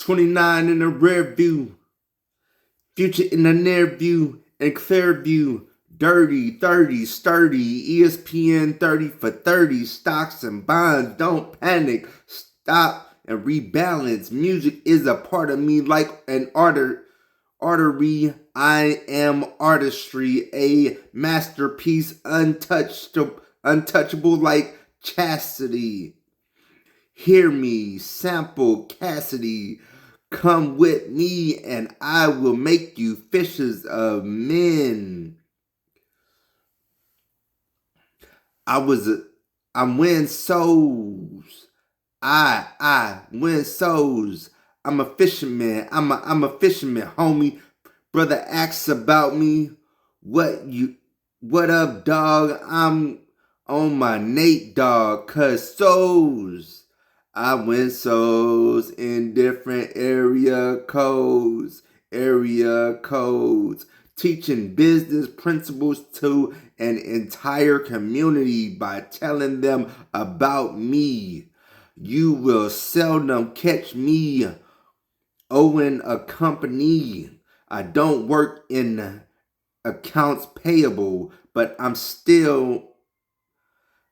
29 in the rear view, future in the near view, and clear view. Dirty, 30, sturdy, ESPN 30 for 30, stocks and bonds, don't panic, stop and rebalance. Music is a part of me like an artery. I am artistry, a masterpiece, untouchable like chastity. Hear me, sample Cassidy. Come with me and I will make you fishers of men. I'm win souls. I win souls. I'm a fisherman. I'm a fisherman, homie. Brother asks about me. What up, dog? I'm on my Nate dog, cause souls. I win souls in different area codes. Teaching business principles to an entire community by telling them about me. You will seldom catch me owing a company. I don't work in accounts payable, but I'm still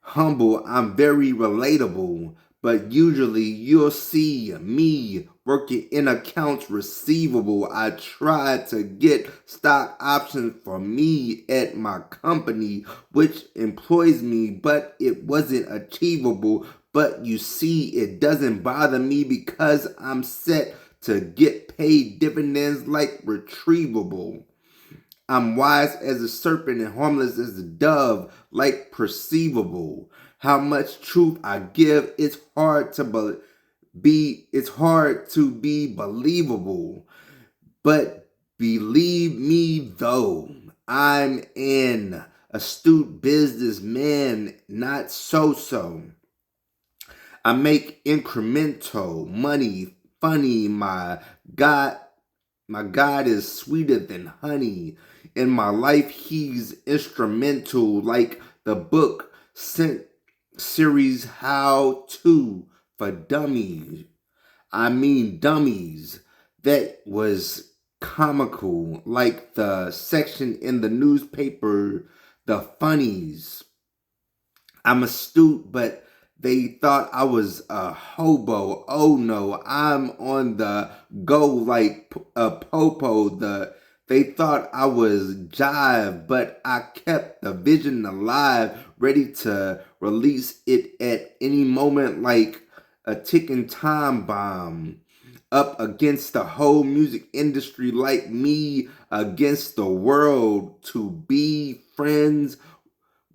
humble. I'm very relatable, but usually you'll see me working in accounts receivable. I try to get stock options for me at my company, which employs me, but it wasn't achievable. But you see, it doesn't bother me because I'm set to get paid dividends like retrievable. I'm wise as a serpent and harmless as a dove, like perceivable. How much truth I give, it's hard to be believable. But believe me though, I'm an astute businessman, not so. I make incremental money funny. My God is sweeter than honey. In my life, he's instrumental, like the book series How To for Dummies. I mean dummies. That was comical, like the section in the newspaper, the funnies. I'm astute, but they thought I was a hobo. Oh no, I'm on the go like a popo. They thought I was jive, but I kept the vision alive, ready to release it at any moment like a ticking time bomb. Up against the whole music industry, like me against the world. To be friends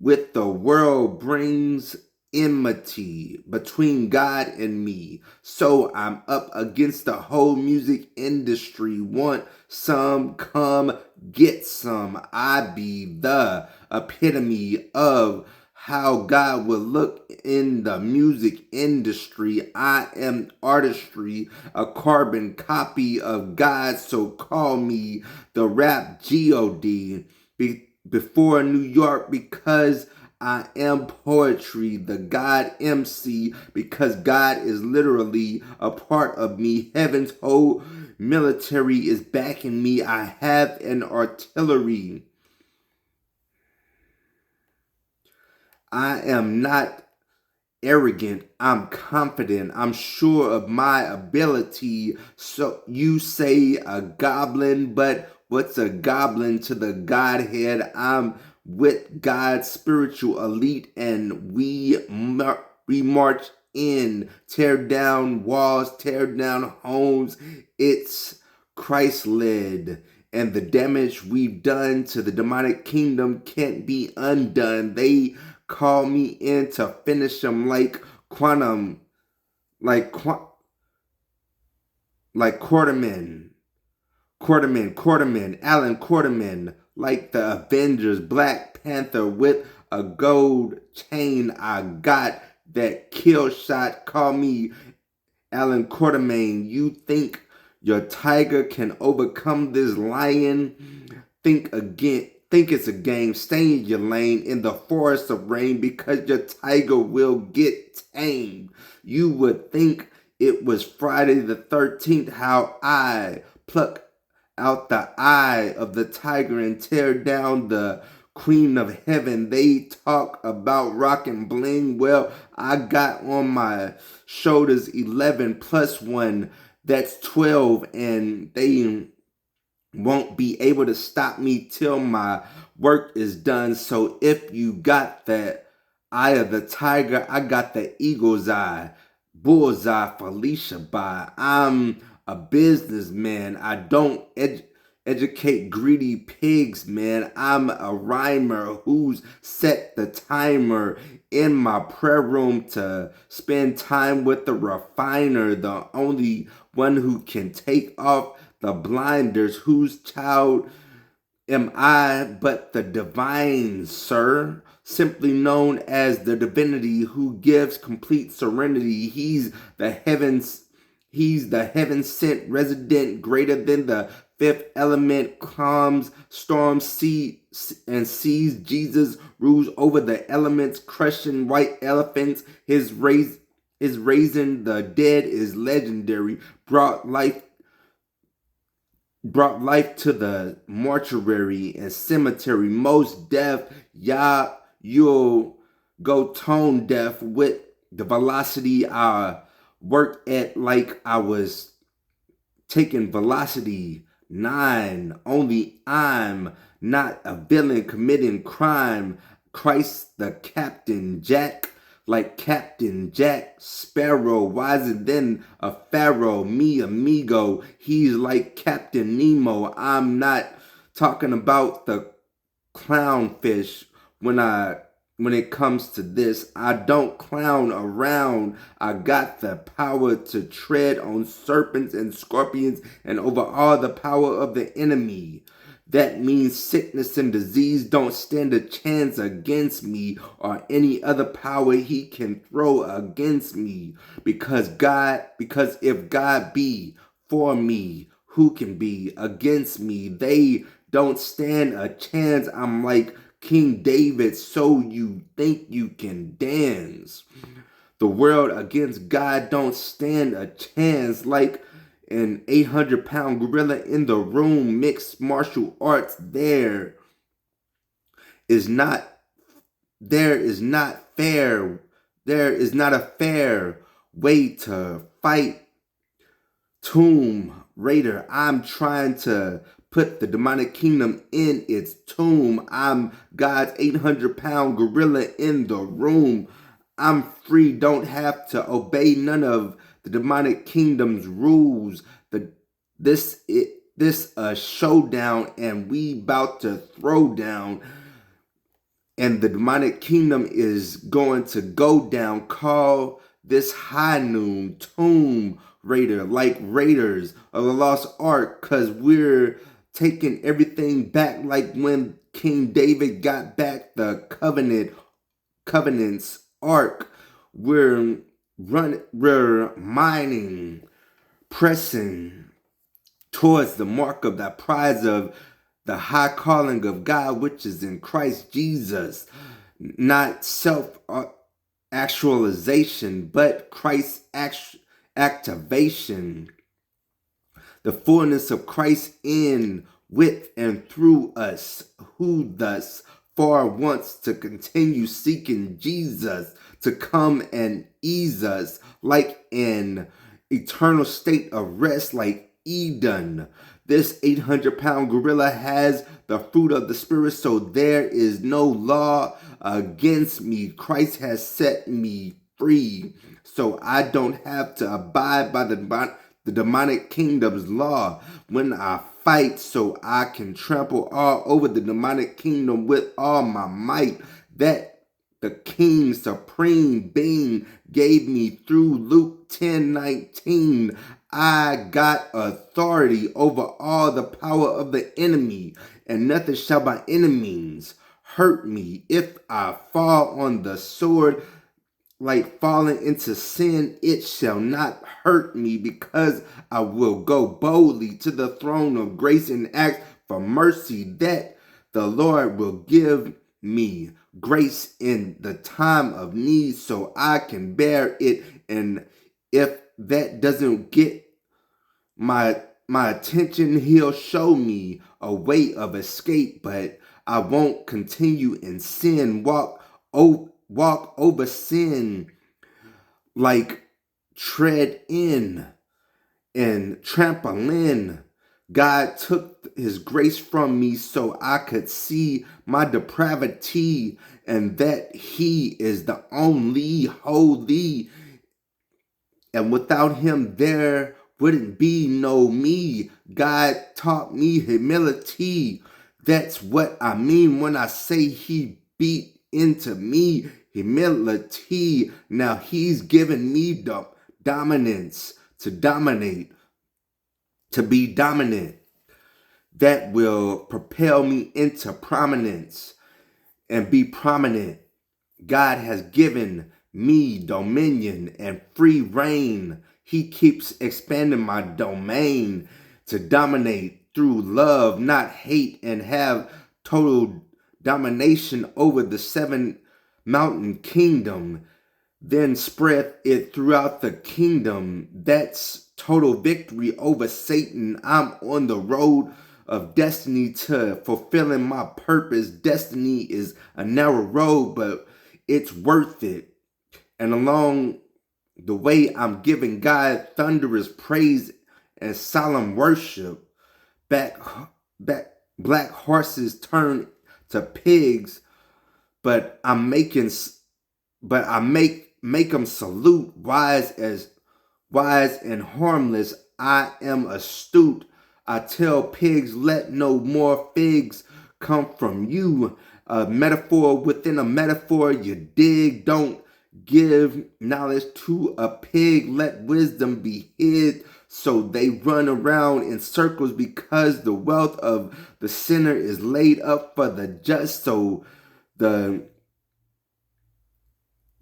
with the world brings enmity between God and me. So I'm up against the whole music industry. Want some, come get some. I be the epitome of how God will look in the music industry. I am artistry, a carbon copy of God, so call me the rap God. Before New York, because I am poetry, the God MC, because God is literally a part of me. Heaven's whole military is backing me. I have an artillery. I am not arrogant. I'm confident. I'm sure of my ability. So you say a goblin, but what's a goblin to the Godhead? I'm with God's spiritual elite, and we march in, tear down walls, tear down homes. It's Christ-led. And the damage we've done to the demonic kingdom can't be undone. They call me in to finish them like quantum, like Quarterman, Alan Quarterman, like the Avengers, Black Panther with a gold chain. I got that kill shot. Call me Alan Quartermain. You think your tiger can overcome this lion? Think again. Think it's a game. Stay in your lane in the forest of rain, because your tiger will get tamed. You would think It was Friday the 13th, how I pluck out the eye of the tiger and tear down the queen of heaven. They talk about rock and bling. Well, I got on my shoulders 11 plus 1. That's 12, and they won't be able to stop me till my work is done. So if you got that eye of the tiger, I got the eagle's eye. Bullseye, Felicia by. I'm a businessman. I don't educate greedy pigs, man. I'm a rhymer who's set the timer in my prayer room to spend time with the refiner, the only one who can take off the blinders. Whose child am I but the divine, sir? Simply known as the divinity who gives complete serenity. He's the heaven sent resident, greater than the fifth element, calms storms, and seas. Jesus rules over the elements, crushing white elephants. His raising the dead is legendary. Brought life to the mortuary and cemetery. Most deaf, you'll go tone deaf with the velocity I worked at, like I was taking velocity 9. Only I'm not a villain committing crime. Christ the Captain Jack, like Captain Jack Sparrow, wiser than a pharaoh. Me amigo, he's like Captain Nemo. I'm not talking about the clownfish when it comes to this. I don't clown around. I got the power to tread on serpents and scorpions and over all the power of the enemy. That means sickness and disease don't stand a chance against me or any other power he can throw against me. Because if God be for me, who can be against me? They don't stand a chance. I'm like King David, so you think you can dance. The world against God don't stand a chance. Like an 800-pound gorilla in the room, mixed martial arts. Is not there is not fair. There is not a fair way to fight Tomb Raider. I'm trying to put the demonic kingdom in its tomb. I'm God's 800-pound gorilla in the room. I'm free, don't have to obey none of the demonic kingdom's rules. This a showdown, and we about to throw down. And the demonic kingdom is going to go down. Call this high noon Tomb Raider, like Raiders of the Lost Ark, because we're taking everything back, like when King David got back the covenant's ark. We're mining, pressing towards the mark of the prize of the high calling of God, which is in Christ Jesus. Not self-actualization, but Christ's activation. The fullness of Christ in, with, and through us, who thus far wants to continue seeking Jesus to come and ease us like an eternal state of rest, like Eden. This 800-pound gorilla has the fruit of the Spirit, so there is no law against me. Christ has set me free, so I don't have to abide by the demonic kingdom's law when I fight, so I can trample all over the demonic kingdom with all my might. That the King Supreme Being gave me through Luke 10:19. I got authority over all the power of the enemy, and nothing shall by any means hurt me. If I fall on the sword, like falling into sin, it shall not hurt me, because I will go boldly to the throne of grace and ask for mercy, that the Lord will give me grace in the time of need, so I can bear it. And if that doesn't get my attention, he'll show me a way of escape, but I won't continue in sin, walk over sin, like tread in and trample in. God took his grace from me so I could see my depravity and that he is the only holy. And without him, there wouldn't be no me. God taught me humility. That's what I mean when I say he beat into me. Humility. Now he's given me the dominance to dominate, to be dominant. That will propel me into prominence and be prominent. God has given me dominion and free reign. He keeps expanding my domain to dominate through love, not hate, and have total domination over the 7-mountain kingdom. Then spread it throughout the kingdom. That's total victory over Satan. I'm on the road of destiny to fulfilling my purpose. Destiny is a narrow road, but it's worth it. And along the way, I'm giving God thunderous praise and solemn worship. Black horses turn to pigs, but I make them salute, wise and harmless. I am astute. I tell pigs, let no more figs come from you. A metaphor within a metaphor, you dig. Don't give knowledge to a pig. Let wisdom be hid, so they run around in circles, because the wealth of the sinner is laid up for the just. So the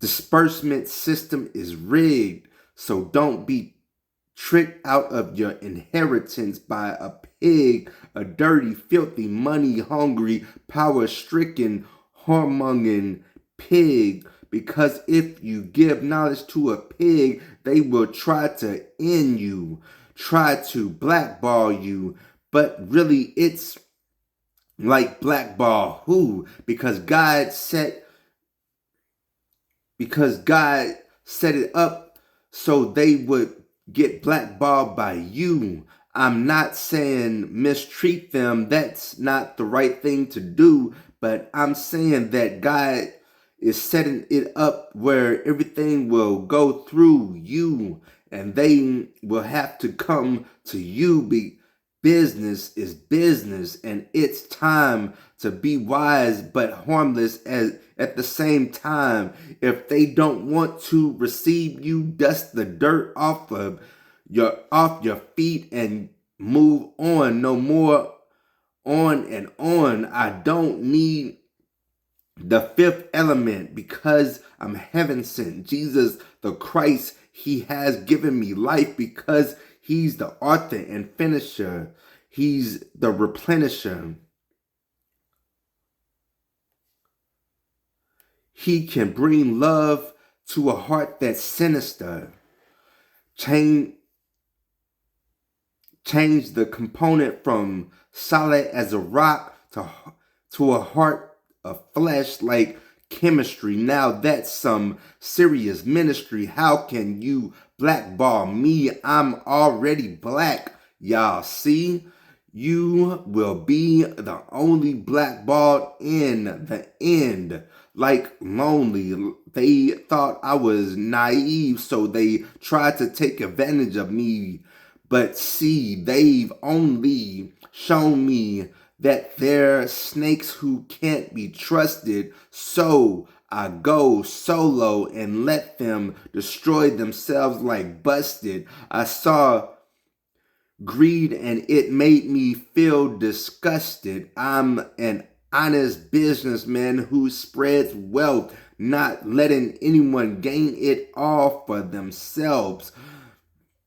disbursement system is rigged. So don't be tricked out of your inheritance by a pig, a dirty, filthy, money-hungry, power-stricken, whoremongering pig. Because if you give knowledge to a pig, they will try to end you, try to blackball you. But really, it's like blackball who? Because God set it up so they would get blackballed by you. I'm not saying mistreat them. That's not the right thing to do. But I'm saying that God is setting it up where everything will go through you and they will have to come to you. Business is business, and it's time to be wise but harmless at the same time. If they don't want to receive you, dust the dirt off your feet and move on. No more on and on. I don't need the fifth element because I'm heaven sent. Jesus the Christ, he has given me life because he's the author and finisher. He's the replenisher. He can bring love to a heart that's sinister. Change the component from solid as a rock to a heart of flesh like chemistry. Now that's some serious ministry. How can you blackball me? I'm already black. Y'all see? You will be the only blackballed in the end. Like lonely. They thought I was naive, so they tried to take advantage of me. But see, they've only shown me that they're snakes who can't be trusted. So I go solo and let them destroy themselves like Busted. I saw greed and it made me feel disgusted. I'm an honest businessman who spreads wealth, not letting anyone gain it all for themselves.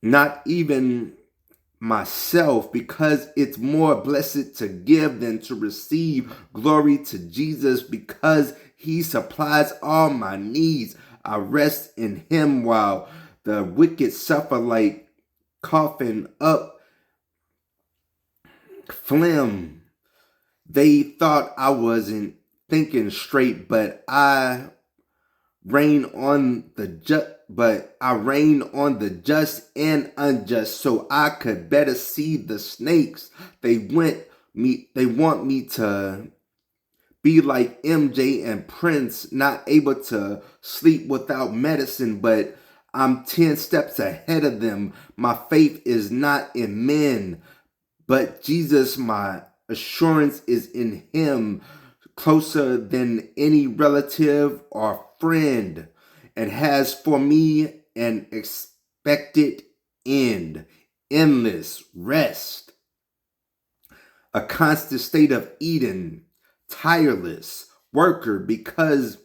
Not even myself, because it's more blessed to give than to receive. Glory to Jesus, because he supplies all my needs. I rest in him while The wicked suffer like coughing up phlegm. They thought I wasn't thinking straight, but I rain on the just and unjust, so I could better see the snakes. They want me to be like MJ and Prince, not able to sleep without medicine, but I'm 10 steps ahead of them. My faith is not in men, but Jesus, my assurance is in him, closer than any relative or friend, and has for me an expected end, endless rest, a constant state of Eden, tireless worker because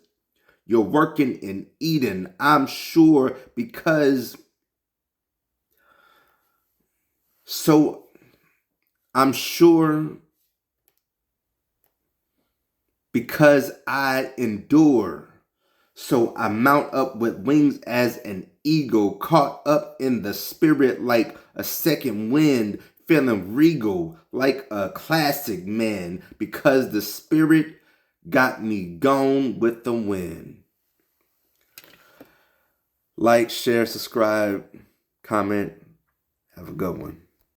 you're working in Eden. I'm sure because so I'm sure because I endure. So I mount up with wings as an eagle, caught up in the spirit like a second wind, feeling regal like a classic man, because the spirit got me gone with the wind. Like, share, subscribe, comment. Have a good one.